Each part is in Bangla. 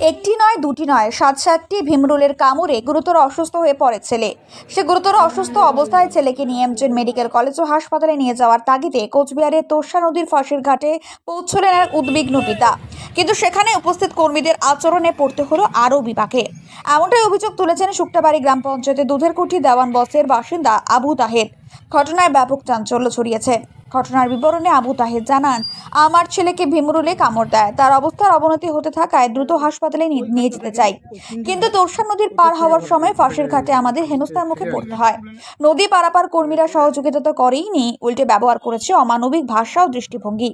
একটি নয় দুটি নয় ৭-৭টি ভীমরুলের কামড়ে গুরুতর অসুস্থ হয়ে পড়ে ছেলে। সে গুরুতর অসুস্থ অবস্থায় ছেলেকে নিয়ে এমজেন মেডিকেল কলেজ ও হাসপাতালে নিয়ে যাওয়ার তাগিদে কোচবিহারের তোর্ষা নদীর ফাঁসির ঘাটে পৌঁছলেন এক উদ্বিগ্ন পিতা। কিন্তু সেখানে উপস্থিত কর্মীদের আচরণে পড়তে হলো আরও বিপাকে। এমনটাই অভিযোগ তুলেছেন শুক্তাবাড়ি গ্রাম পঞ্চায়েতের দুধেরকুঠি দেওয়ান বস্তির বাসিন্দা আবু তাহের। ঘটনায় ব্যাপক চাঞ্চল্য ছড়িয়েছে। ঘটনার বিবরণে আবু তাহের জানান, আমার ছেলেকে ভীমরুলে কামড় দেয়, তার অবস্থার অবনতি হতে থাকায় দ্রুত হাসপাতালে নিয়ে যেতে চাই, কিন্তু তোর্ষা নদীর পার হওয়ার সময় ফাঁসির ঘাটে আমাদের হেনস্থার মুখে পড়তে হয়। নদী পারাপার কর্মীরা সহযোগিতা তো করেইনি, উল্টে ব্যবহার করেছে অমানবিক ভাষা ও দৃষ্টিভঙ্গি।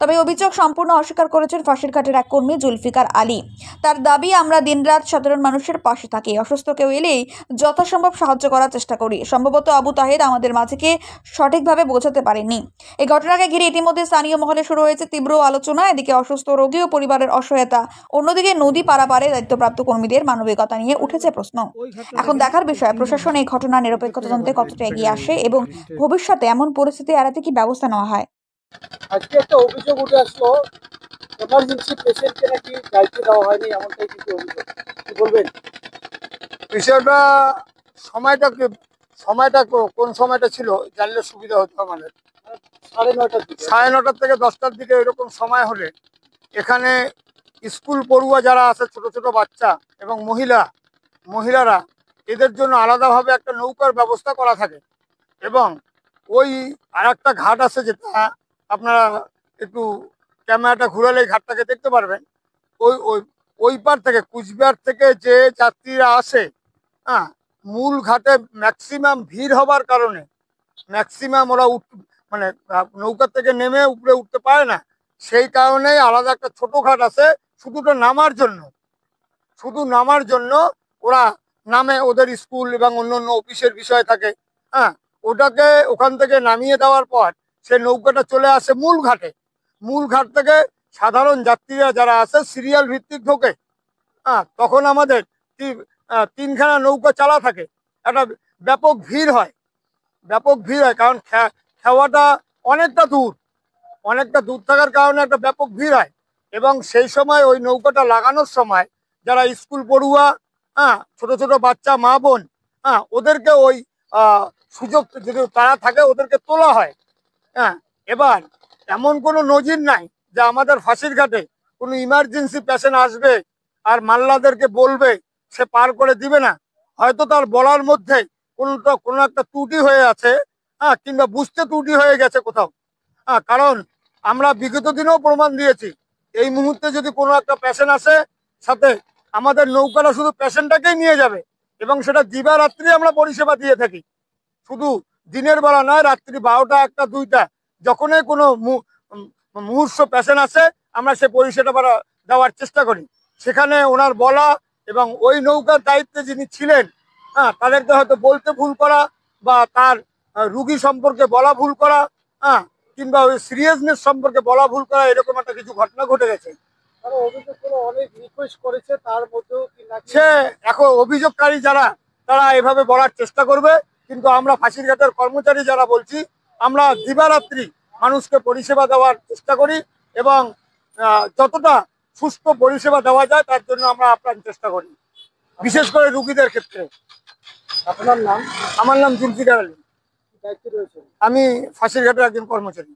তবে অভিযোগ সম্পূর্ণ অস্বীকার করেছেন ফাঁসির ঘাটের এক কর্মী জুলফিকার আলী। তার দাবি, আমরা দিনরাত সাধারণ মানুষের পাশে থাকি, অসুস্থ কেউ এলেই যথাসম্ভব সাহায্য করার চেষ্টা করি। সম্ভবত আবু তাহের আমাদের মাঝেকে সঠিকভাবে বোঝাতে পারেননি। এই ঘটনাকে ঘিরে ইতিমধ্যে স্থানীয় মহলে শুরু হয়েছে তীব্র আলোচনা। এদিকে অসুস্থ রোগী ও পরিবারের অসহায়তা, অন্যদিকে নদী পারাপারে দায়িত্বপ্রাপ্ত কর্মীদের মানবিকতা নিয়ে উঠেছে প্রশ্ন। এখন দেখার বিষয় প্রশাসন এই ঘটনার নিরপেক্ষ তদন্তে কতটা এগিয়ে আসে এবং ভবিষ্যতে এমন পরিস্থিতি এড়াতে কি ব্যবস্থা নেওয়া হয়। আজকে একটা অভিযোগ উঠে আসলো, এমার্জেন্সি পেশেন্টকে নাকি দায়িত্ব দেওয়া হয়নি, এমনটাই কিছু অভিযোগ। কি বলবেন বিষয়টা? সময়টা কোন সময়টা ছিল জানলে সুবিধা হতো আমাদের। 9:30 9:30 থেকে 10টার দিকে এরকম সময় হলে এখানে স্কুল পড়ুয়া যারা আছে, ছোট ছোট বাচ্চা এবং মহিলারা, এদের জন্য আলাদাভাবে একটা নৌকার ব্যবস্থা করা থাকে। এবং ওই আর একটা ঘাট আছে, যেটা আপনারা একটু ক্যামেরাটা ঘুরালে ঘাটটাকে দেখতে পারবেন। ওই ওই ওই পার থেকে, কুচবিহার থেকে যে যাত্রীরা আসে, হ্যাঁ, মূল ঘাটে ম্যাক্সিমাম ভিড় হবার কারণে ম্যাক্সিমাম ওরা মানে নৌকা থেকে নেমে উপরে উঠতে পারে না। সেই কারণেই আলাদা একটা ছোট ঘাট আছে, শুধু নামার জন্য ওরা নামে। ওদের স্কুল এবং অন্য অফিসের বিষয় থাকে, হ্যাঁ, ওটাকে ওখান থেকে নামিয়ে দেওয়ার পর সে নৌকাটা চলে আসে মূল ঘাট থেকে সাধারণ যাত্রীরা যারা আছে সিরিয়াল ভিত্তিক ঢোকে। হ্যাঁ, তখন আমাদের তিনখানা নৌকা চালা থাকে। একটা ব্যাপক ভিড় হয়, কারণ খেওয়াটা অনেকটা দূর থাকার কারণে একটা ব্যাপক ভিড় হয়। এবং সেই সময় ওই নৌকাটা লাগানোর সময় যারা স্কুল পড়ুয়া, হ্যাঁ, ছোট ছোট বাচ্চা, মা বোন, হ্যাঁ, ওদেরকে ওই সুযোগ যদি তারা থাকে ওদেরকে তোলা হয়। হ্যাঁ, এবার এমন কোনো নজির নাই যে আমাদের ফাঁসির ঘাটে কোনো ইমার্জেন্সি পেশেন্ট আসবে আর মাল্লাদেরকে বলবে সে পার করে দিবে না। হয়তো তার বলার মধ্যে কোনো একটা ত্রুটি হয়ে আছে, হ্যাঁ, কিংবা বুঝতে ত্রুটি হয়ে গেছে কোথাও। হ্যাঁ, কারণ আমরা বিগত দিনেও প্রমাণ দিয়েছি, এই মুহূর্তে যদি কোনো একটা পেশেন্ট আসে, সাথে আমাদের নৌকাটা শুধু পেশেন্টটাকেই নিয়ে যাবে এবং সেটা দিবারাত্রি আমরা পরিষেবা দিয়ে থাকি। শুধু দিনের বেলা নয়, রাত্রি 12টা, 1টা, 2টা, যখনই কোনো মুহূর্ত পেশেন্ট আসে আমরা সে পরিষেবা দেওয়ার চেষ্টা করি। সেখানে ওনার বলা এবং ওই নৌকার দায়িত্বে যিনি ছিলেন, হ্যাঁ, তাদেরকে হয়তো বলতে ভুল করা বা তার রুগী সম্পর্কে বলা ভুল করা, হ্যাঁ, কিংবা ওই সিরিয়াসনেস সম্পর্কে বলা ভুল করা, এরকম একটা কিছু ঘটনা ঘটে গেছে। অনেক রিকোয়েস্ট করেছে, তার মধ্যেও সে এখন অভিযোগকারী যারা, তারা এভাবে বলার চেষ্টা করবে। কিন্তু আমরা ফাঁসির ঘাটের কর্মচারী যারা বলছি, আমরা দিবারাত্রি মানুষকে পরিষেবা দেওয়ার চেষ্টা করি এবং যতটা সুস্থ পরিষেবা দেওয়া যায় তার জন্য আমরা আপ্রাণ চেষ্টা করি, বিশেষ করে রুগীদের ক্ষেত্রে। আপনার নাম? আমার নাম জুলফিকার আলী। আমি ফাঁসির ঘাটের একজন কর্মচারী।